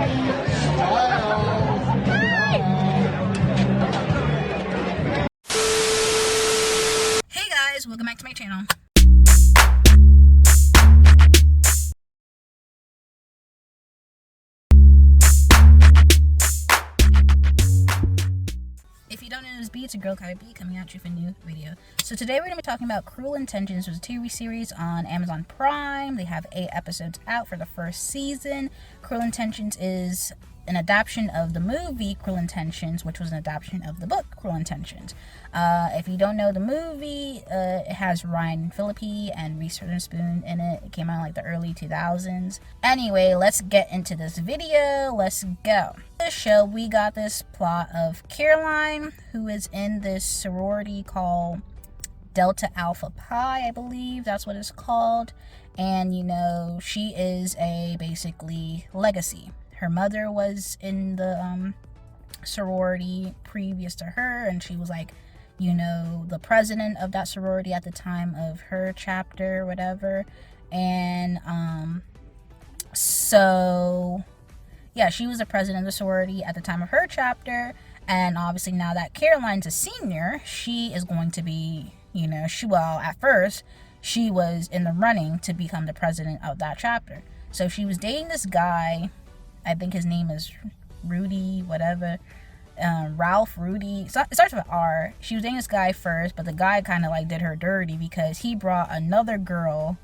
Hey guys, welcome back to my channel. If you don't know this B, it's a girl Kylie B coming at you with a new video. So today we're going to be talking about Cruel Intentions, which is a TV series on Amazon Prime. They have 8 episodes out for the first season. Cruel Intentions is an adaptation of the movie Cruel Intentions, which was an adaptation of the book Cruel Intentions. If you don't know the movie, it has Ryan Phillippe and Reese Witherspoon in it. It came out in like the early 2000s. Anyway, let's get into this video. Let's go. This show, we got this plot of Caroline, who is in this sorority called Delta Alpha Pi, I believe that's what it's called. And you know, she is a basically legacy. Her mother was in the sorority previous to her, and she was like, you know, the president of that sorority at the time of her chapter, whatever. And so yeah, she was the president of the sorority at the time of her chapter. And obviously now that Caroline's a senior, she is going to be, you know, at first she was in the running to become the president of that chapter. So she was dating this guy, I think his name is Rudy, whatever, Ralph, Rudy, so it starts with R. She was dating this guy first, but the guy kind of like did her dirty because he brought another girl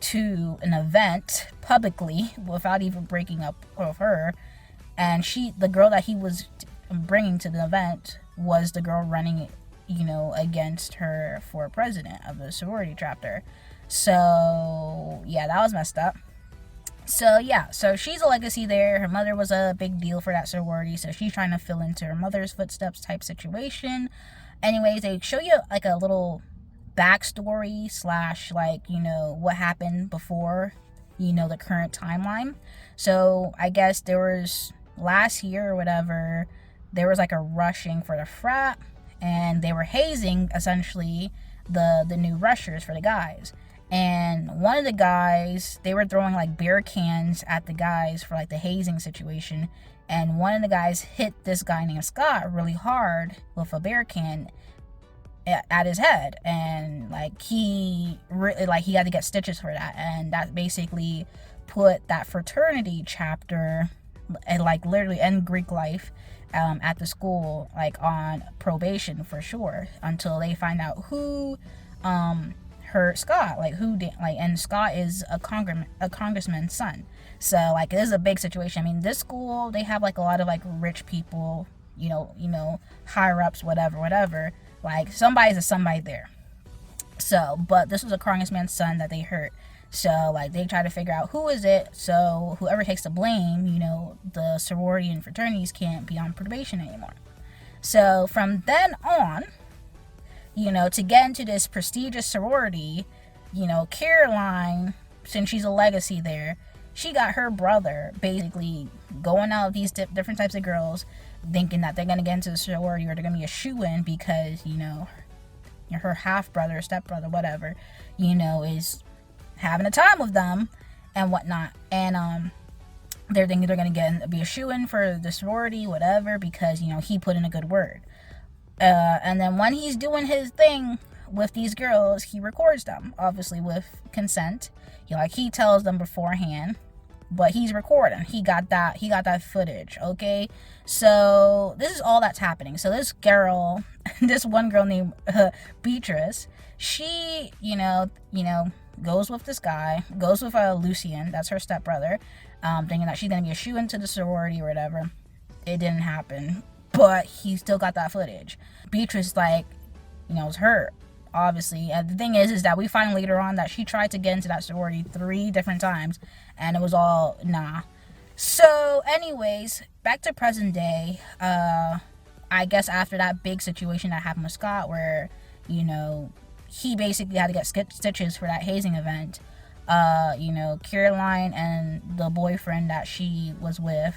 to an event publicly without even breaking up with her. And the girl that he was bringing to the event was the girl running, you know, against her for president of the sorority chapter. So yeah, that was messed up. So yeah, so she's a legacy there. Her mother was a big deal for that sorority, so she's trying to fill into her mother's footsteps type situation. Anyways, they show you like a little backstory / like, you know, what happened before, you know, the current timeline. So I guess there was last year or whatever, there was like a rushing for the frat, and they were hazing essentially the new rushers for the guys. And one of the guys, they were throwing like beer cans at the guys for like the hazing situation. And one of the guys hit this guy named Scott really hard with a beer can at his head. And like he had to get stitches for that. And that basically put that fraternity chapter, and like literally end Greek life at the school, like on probation for sure, until they find out who hurt Scott, and Scott is a congressman's son. So like this is a big situation. I mean, this school, they have like a lot of like rich people, you know, higher ups, whatever. Like somebody's a somebody there. So, but this was a congressman's son that they hurt. So like they try to figure out who is it. So whoever takes the blame, you know, the sorority and fraternities can't be on probation anymore. So from then on, you know, to get into this prestigious sorority, you know, Caroline, since she's a legacy there, she got her brother basically going out with these different types of girls, thinking that they're going to get into the sorority or they're going to be a shoo-in because, you know, her half-brother, step-brother, whatever, you know, is having a time with them and whatnot. And they're thinking they're going to be a shoo-in for the sorority, whatever, because, you know, he put in a good word. And then when he's doing his thing with these girls, he records them, obviously with consent. He tells them beforehand, but he's recording. He got that footage. Okay, so this is all that's happening. So this girl, this one girl named Beatrice, she, you know, goes with this guy, goes with Lucien, that's her stepbrother, thinking that she's gonna be a shoo into the sorority or whatever. It didn't happen. But he still got that footage. Beatrice, like, you know, was hurt, obviously. And the thing is that we find later on that she tried to get into that sorority 3 different times, and it was all nah. So, anyways, back to present day. I guess after that big situation that happened with Scott, where, you know, he basically had to get stitches for that hazing event. You know, Caroline and the boyfriend that she was with,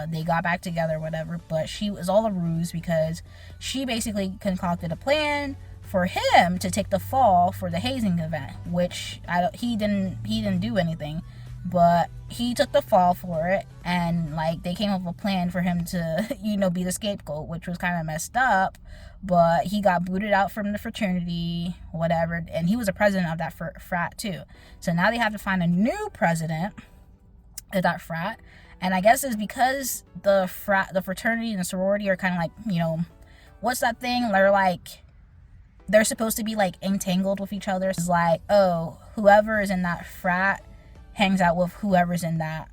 they got back together, whatever, but it was all a ruse because she basically concocted a plan for him to take the fall for the hazing event, which he didn't do anything. but he took the fall for it, and like they came up with a plan for him to be the scapegoat, which was kind of messed up. But he got booted out from the fraternity, whatever, and he was a president of that frat too. So now they have to find a new president of that frat. And I guess it's because the fraternity and the sorority are kind of like, what's that thing, they're supposed to be like entangled with each other. It's like, oh, whoever is in that frat hangs out with whoever's in that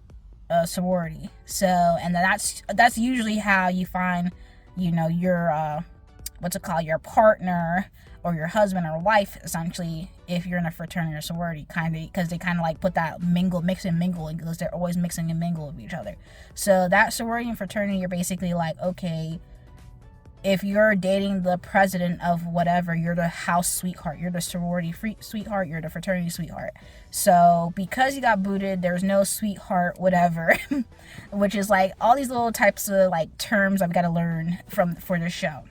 sorority. So, and that's usually how you find, your your partner or your husband or wife, essentially, if you're in a fraternity or sorority, kind of, because they kind of like put that mix and mingle, because they're always mixing and mingle with each other. So that sorority and fraternity, you're basically like, okay, if you're dating the president of whatever, you're the house sweetheart, you're the sorority sweetheart, you're the fraternity sweetheart. So because you got booted, there's no sweetheart, whatever, which is like all these little types of like terms I've got to learn for this show.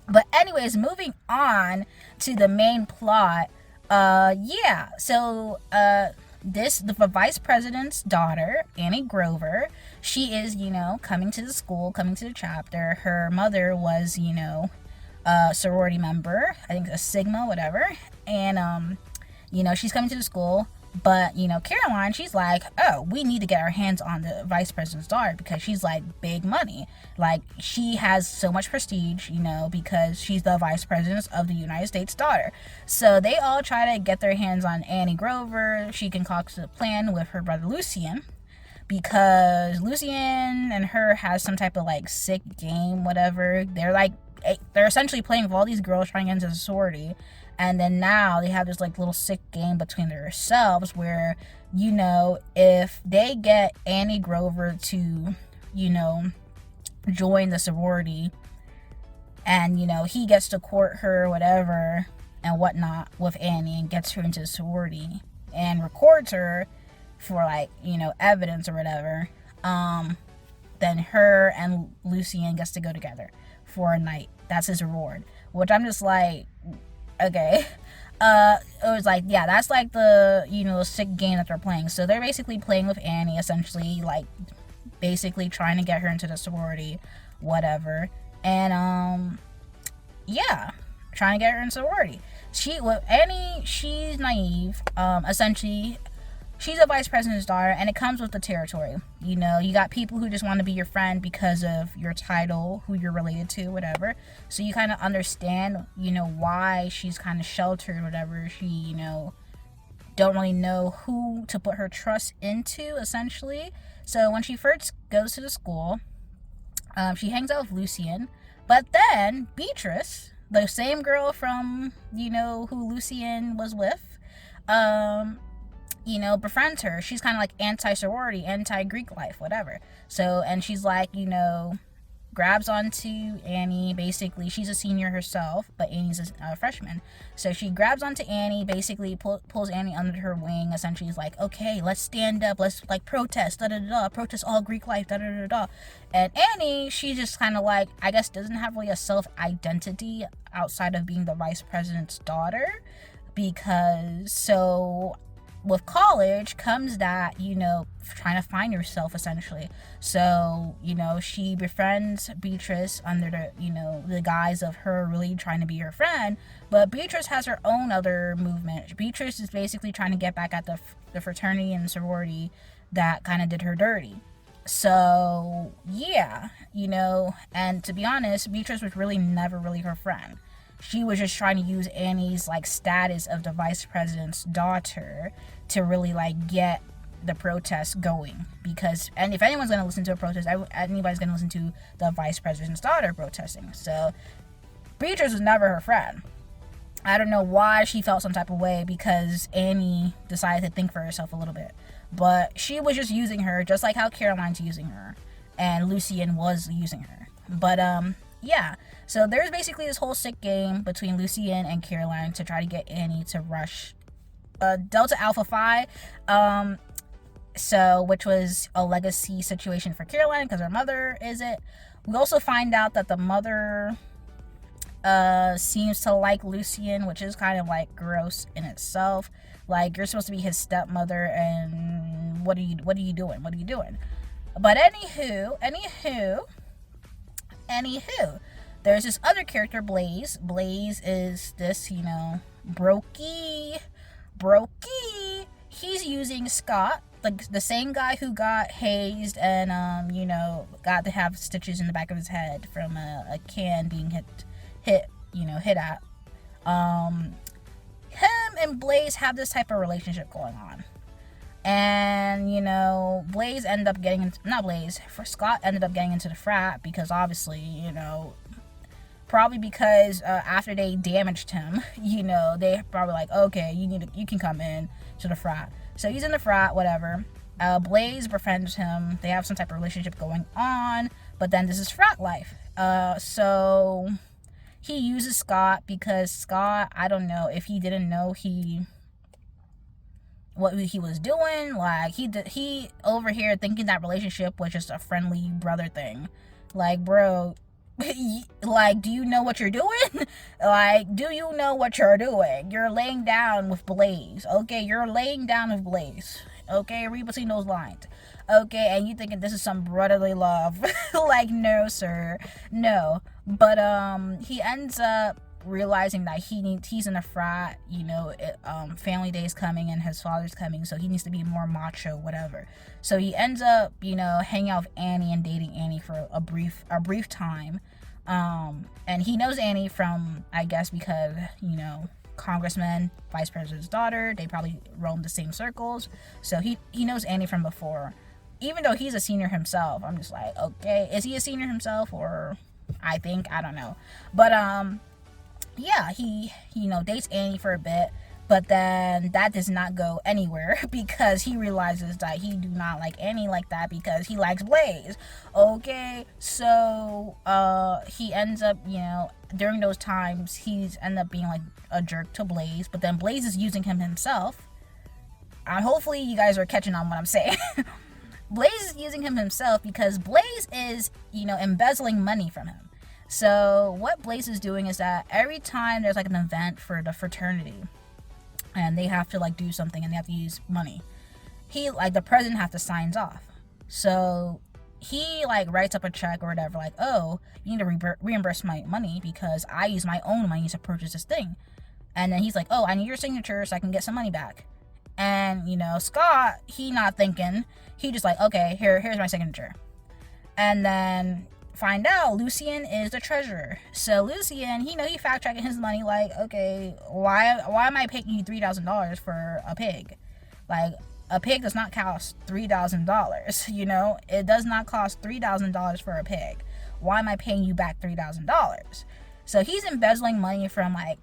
But anyways, moving on to the main plot. So the vice president's daughter, Annie Grover, she is, coming to the school, coming to the chapter. Her mother was, a sorority member, I think a Sigma, whatever. And, she's coming to the school. But, Caroline, she's like, oh, we need to get our hands on the vice president's daughter because she's like big money. Like, she has so much prestige, because she's the vice president of the United States daughter. So they all try to get their hands on Annie Grover. She concocts a plan with her brother Lucien, because Lucien and her has some type of like sick game, whatever. They're essentially playing with all these girls trying to get into the sorority. And then now they have this like little sick game between themselves where, if they get Annie Grover to, join the sorority, and, he gets to court her, whatever, and whatnot with Annie, and gets her into the sorority and records her for like, evidence or whatever, then her and Lucien gets to go together for a night. That's his reward, which I'm just like, okay. It was like, yeah, that's like the sick game that they're playing. So they're basically playing with Annie, essentially, like basically trying to get her into the sorority, whatever. And trying to get her in sorority. Annie, she's naive. Essentially, she's a vice president's daughter, and it comes with the territory. You got people who just want to be your friend because of your title, who you're related to, whatever. So you kind of understand, why she's kind of sheltered, whatever. She, don't really know who to put her trust into, essentially. So when she first goes to the school, she hangs out with Lucien. But then Beatrice, the same girl from, who Lucien was with, befriends her. She's kind of like anti-sorority, anti-Greek life, whatever. So, and she's like, grabs onto Annie. Basically, she's a senior herself, but Annie's a freshman. So she grabs onto Annie, basically pulls Annie under her wing. Essentially, is like, okay, let's stand up. Let's like protest, protest all Greek life, And Annie, she just kind of like, I guess, doesn't have really a self-identity outside of being the vice president's daughter. With college comes that, trying to find yourself, essentially. So, she befriends Beatrice under the guise of her really trying to be her friend. But Beatrice has her own other movement. Beatrice is basically trying to get back at the fraternity and sorority that kind of did her dirty. So, yeah, and to be honest, Beatrice was really never really her friend. She was just trying to use Annie's like status of the vice president's daughter to really like get the protest going, and if anyone's going to listen to a protest, anybody's going to listen to the vice president's daughter protesting. So Beatrice was never her friend. I don't know why she felt some type of way because Annie decided to think for herself a little bit, but she was just using her, just like how Caroline's using her and Lucien was using her. But so there's basically this whole sick game between Lucien and Caroline to try to get Annie to rush Delta Alpha Phi, which was a legacy situation for Caroline because her mother is it. We also find out that the mother seems to like Lucien, which is kind of like gross in itself. Like, you're supposed to be his stepmother, and what are you doing? What are you doing? But anywho, there's this other character, Blaze. Blaze is this, brokey. He's using Scott, the same guy who got hazed and got to have stitches in the back of his head from a can being hit at. Him and Blaze have this type of relationship going on. And, Blaze ended up getting into, not Blaze, for Scott ended up getting into the frat because obviously, probably because after they damaged him, they probably like, okay, you can come in to the frat. So he's in the frat, whatever. Blaze befriends him. They have some type of relationship going on, but then this is frat life. So he uses Scott because Scott, I don't know if he didn't know what he was doing. Like he over here thinking that relationship was just a friendly brother thing. Like, bro, like, do you know what you're doing? Like, do you know what you're doing? You're laying down with Blaze. Okay, you're laying down with Blaze. Okay, read between those lines. Okay, and you thinking this is some brotherly love. Like, no, sir. No. But he ends up realizing that he's in a frat, family day is coming and his father's coming, so he needs to be more macho, whatever. So he ends up, hanging out with Annie and dating Annie for a brief time. And he knows Annie from, I guess, because, congressman, vice president's daughter, they probably roam the same circles. So he knows Annie from before. Even though he's a senior himself, I'm just like, okay, is he a senior himself? Or I don't know. But yeah, he dates Annie for a bit, but then that does not go anywhere because he realizes that he do not like Annie like that because he likes Blaze. Okay, so he ends up, during those times he's end up being like a jerk to Blaze, but then Blaze is using him himself. Hopefully you guys are catching on what I'm saying. Blaze is using him himself because Blaze is, embezzling money from him. So what Blaze is doing is that every time there's like an event for the fraternity and they have to like do something and they have to use money, the president have to sign off. So he like writes up a check or whatever, like, oh, you need to reimburse my money because I use my own money to purchase this thing. And then he's like, oh, I need your signature so I can get some money back. And Scott, he not thinking, he just like, okay, here's my signature. And then find out Lucien is the treasurer. So Lucien, he fact checking his money, like, okay, why am I paying you $3,000 for a pig? Like, a pig does not cost $3,000. It does not cost $3,000 for a pig. Why am I paying you back $3,000? So he's embezzling money from like,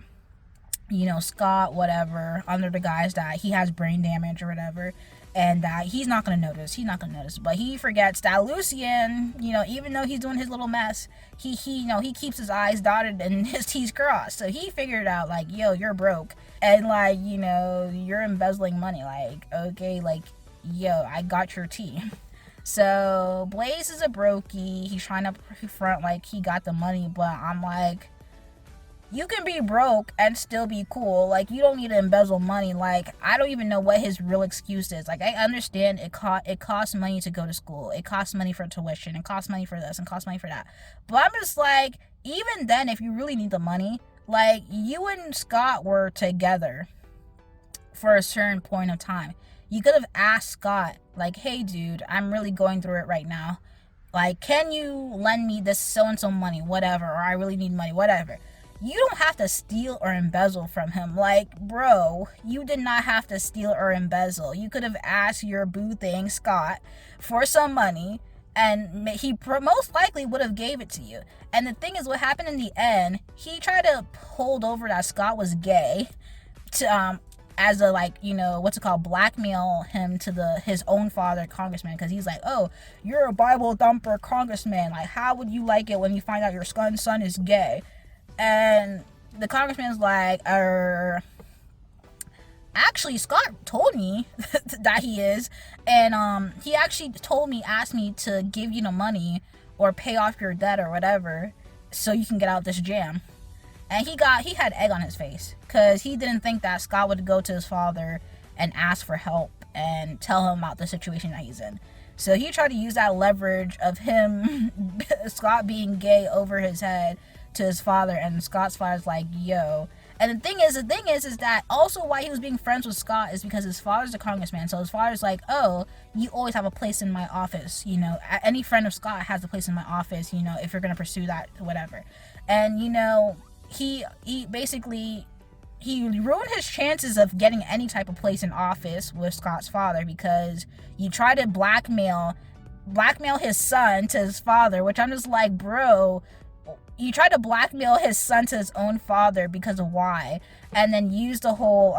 Scott, whatever, under the guise that he has brain damage or whatever, and that he's not going to notice. But he forgets that Lucien, even though he's doing his little mess, he keeps his I's dotted and his T's crossed. So he figured out, like, yo, you're broke. And, like, you're embezzling money. Like, okay, like, yo, I got your tea. So Blaze is a brokey. He's trying to front like he got the money, but I'm like, you can be broke and still be cool. Like, you don't need to embezzle money. Like, I don't even know what his real excuse is. Like, I understand it costs money to go to school. It costs money for tuition. It costs money for this and costs money for that. But I'm just like, even then, if you really need the money, like, you and Scott were together for a certain point of time. You could have asked Scott, like, hey, dude, I'm really going through it right now. Like, can you lend me this so-and-so money, whatever, or I really need money, whatever. You don't have to steal or embezzle from him. Like, bro, you did not have to steal or embezzle. You could have asked your boo thing, Scott, for some money, and he most likely would have gave it to you. And the thing is, what happened in the end, he tried to hold over that Scott was gay to, as a, like, blackmail him to his own father, congressman, because he's like, oh, you're a Bible thumper congressman. Like, how would you like it when you find out your son is gay? And the congressman's like, actually, Scott told me that he is, and he actually asked me to give you the money or pay off your debt or whatever so you can get out of this jam. And he had egg on his face because he didn't think that Scott would go to his father and ask for help and tell him about the situation that he's in. So he tried to use that leverage of him, Scott being gay, over his head to his father, and Scott's father's like, yo. And the thing is that also why he was being friends with Scott is because his father's a congressman. So his father's like, oh, you always have a place in my office. You know, any friend of Scott has a place in my office, you know, if you're going to pursue that, whatever. And, you know, he basically, he ruined his chances of getting any type of place in office with Scott's father, because you try to blackmail his son to his father, which I'm just like, bro, you try to blackmail his son to his own father because of why, and then use the whole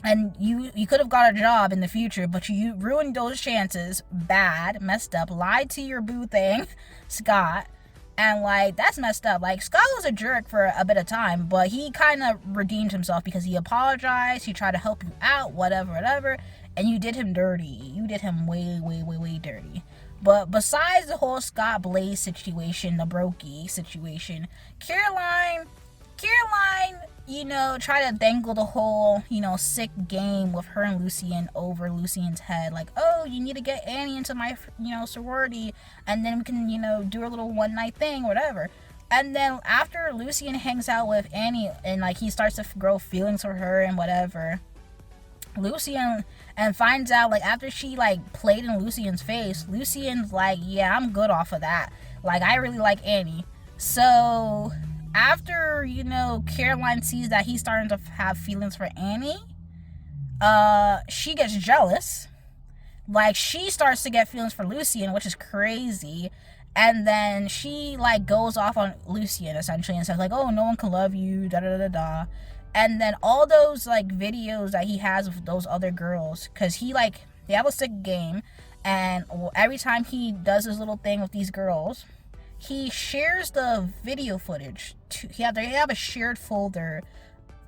and you could have got a job in the future, but you ruined those chances, bad, messed up, lied to your boo thing, Scott. And like, that's messed up. Like, Scott was a jerk for a bit of time, but he kind of redeemed himself because he apologized, he tried to help you out, whatever, and you did him dirty. You did him way dirty. But besides the whole Scott Blaze situation, the Brokey situation, Caroline, you know, try to dangle the whole, you know, sick game with her and Lucien over Lucien's head. Like, oh, you need to get Annie into my, you know, sorority, and then we can, you know, do a little one night thing, whatever. And then after Lucien hangs out with Annie and like he starts to grow feelings for her and whatever, Lucien, and finds out, like, after she like played in Lucien's face, Lucien's like, yeah, I'm good off of that. Like, I really like Annie. So after, you know, Caroline sees that he's starting to have feelings for Annie, she gets jealous. Like, she starts to get feelings for Lucien, which is crazy. And then she like goes off on Lucien essentially and says like, oh, no one can love you, da da da da. And then all those like videos that he has of those other girls, because he like, they have a sick game, and every time he does his little thing with these girls, he shares the video footage they have a shared folder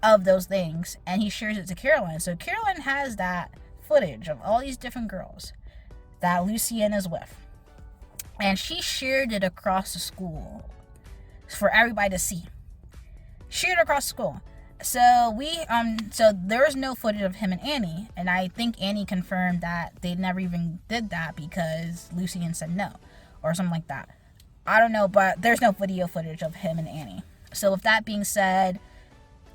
of those things, and he shares it to Caroline. So Caroline has that footage of all these different girls that Lucien is with, and she shared it across the school for everybody to see. Shared across the school. So so there's no footage of him and Annie, and I think Annie confirmed that they never even did that because Lucien said no, or something like that. I don't know, but there's no video footage of him and Annie. So with that being said,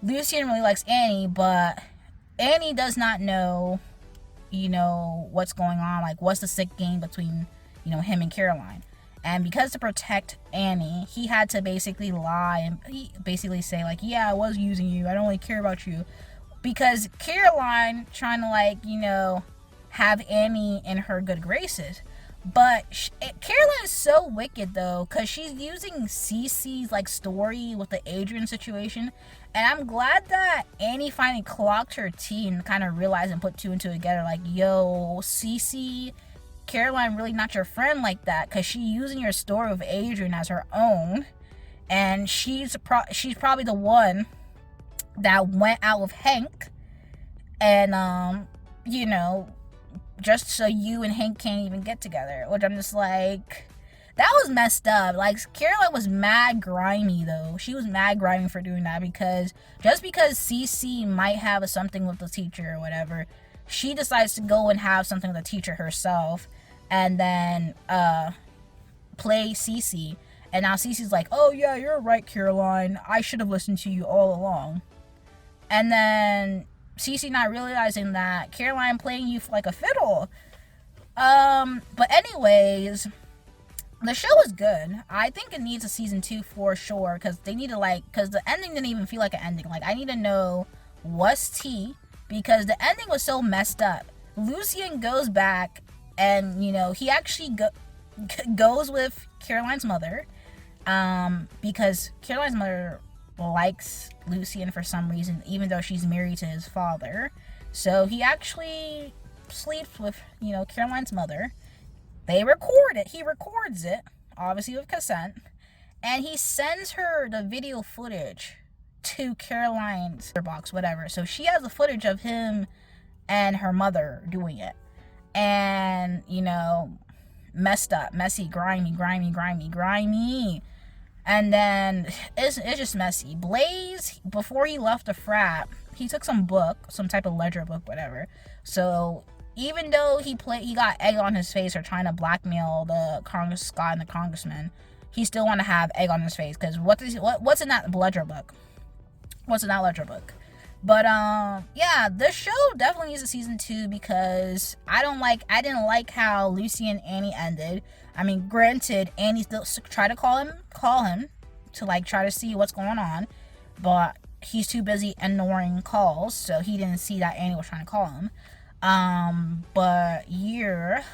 Lucien really likes Annie, but Annie does not know, you know, what's going on, like what's the sick game between, you know, him and Caroline. And because to protect Annie, he had to basically lie and he basically say like, yeah, I was using you, I don't really care about you. Because Caroline trying to like, you know, have Annie in her good graces. But Caroline is so wicked though, because she's using Cece's like story with the Adrian situation. And I'm glad that Annie finally clocked her tea and kind of realized and put two and two together. Like, yo, Cece, Caroline really not your friend like that, because she's using your story with Adrian as her own, and she's probably the one that went out with Hank, and you know, just so you and Hank can't even get together. Which I'm just like, that was messed up. Like, Caroline was mad grimy though. She was mad grimy for doing that, because just because Cece might have something with the teacher or whatever, she decides to go and have something with the teacher herself, and then play Cece. And now Cece's like, oh yeah, you're right, Caroline, I should have listened to you all along. And then Cece not realizing that Caroline playing you like a fiddle. But anyways, the show is good. I think it needs a season 2 for sure, because they need to like, because the ending didn't even feel like an ending. Like, I need to know what's tea, because the ending was so messed up. Lucien goes back, and you know, he actually goes with Caroline's mother, because Caroline's mother likes Lucien for some reason, even though she's married to his father. So he actually sleeps with, you know, Caroline's mother. They record it. He records it, obviously with consent, and he sends her the video footage to Caroline's box, whatever. So she has the footage of him and her mother doing it. And, you know, messed up, messy, grimy. And then it's just messy. Blaze, before he left the frat, he took some type of ledger book, whatever. So even though he got egg on his face for trying to blackmail the Congress Scott and the congressman, he still want to have egg on his face because what's in that ledger book? What's in that ledger book? But yeah, this show definitely needs a season 2 because I didn't like how Lucy and Annie ended. I mean, granted, Annie still tried to call him to like try to see what's going on, but he's too busy ignoring calls, so he didn't see that Annie was trying to call him. But yeah,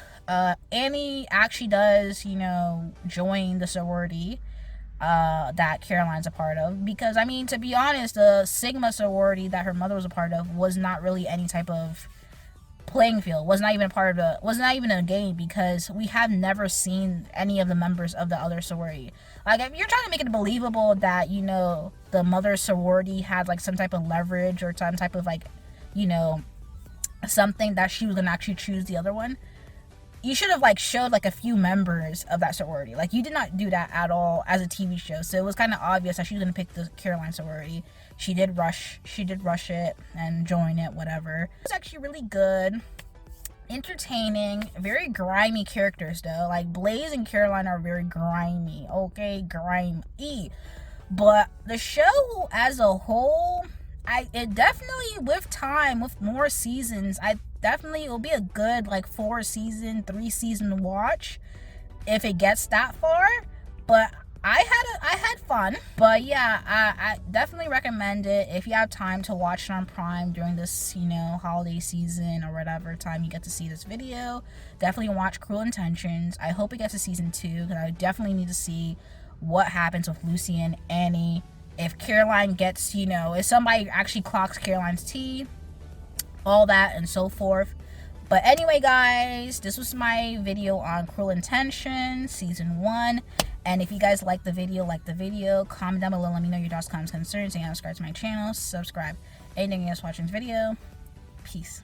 Annie actually does, join the sorority that Caroline's a part of, because I mean, to be honest, the Sigma sorority that her mother was a part of was not really any type of playing field, was not even a game, because we have never seen any of the members of the other sorority. Like, if you're trying to make it believable that the mother sorority had like some type of leverage or some type of like something that she was gonna actually choose the other one, you should have like showed like a few members of that sorority. Like, you did not do that at all as a TV show, so it was kind of obvious that she was gonna pick the Caroline sorority. She did rush it and join it, whatever. It was actually really good, entertaining, very grimy characters though. Like, Blaze and Caroline are very grimy, okay, grimy. But the show as a whole, it definitely, with time, with more seasons, it'll be a good like 3 season watch if it gets that far. But I had fun. But yeah, I definitely recommend it if you have time to watch it on Prime during this holiday season or whatever time you get to see this video. Definitely watch Cruel Intentions. I hope it gets a season 2 because I definitely need to see what happens with Lucy and Annie. If Caroline gets, if somebody actually clocks Caroline's tea, all that and so forth. But anyway, guys, this was my video on Cruel Intentions season 1. And if you guys like the video, comment down below, let me know your thoughts, comments, concerns, and subscribe to my channel. Subscribe. Anything else watching this video, peace.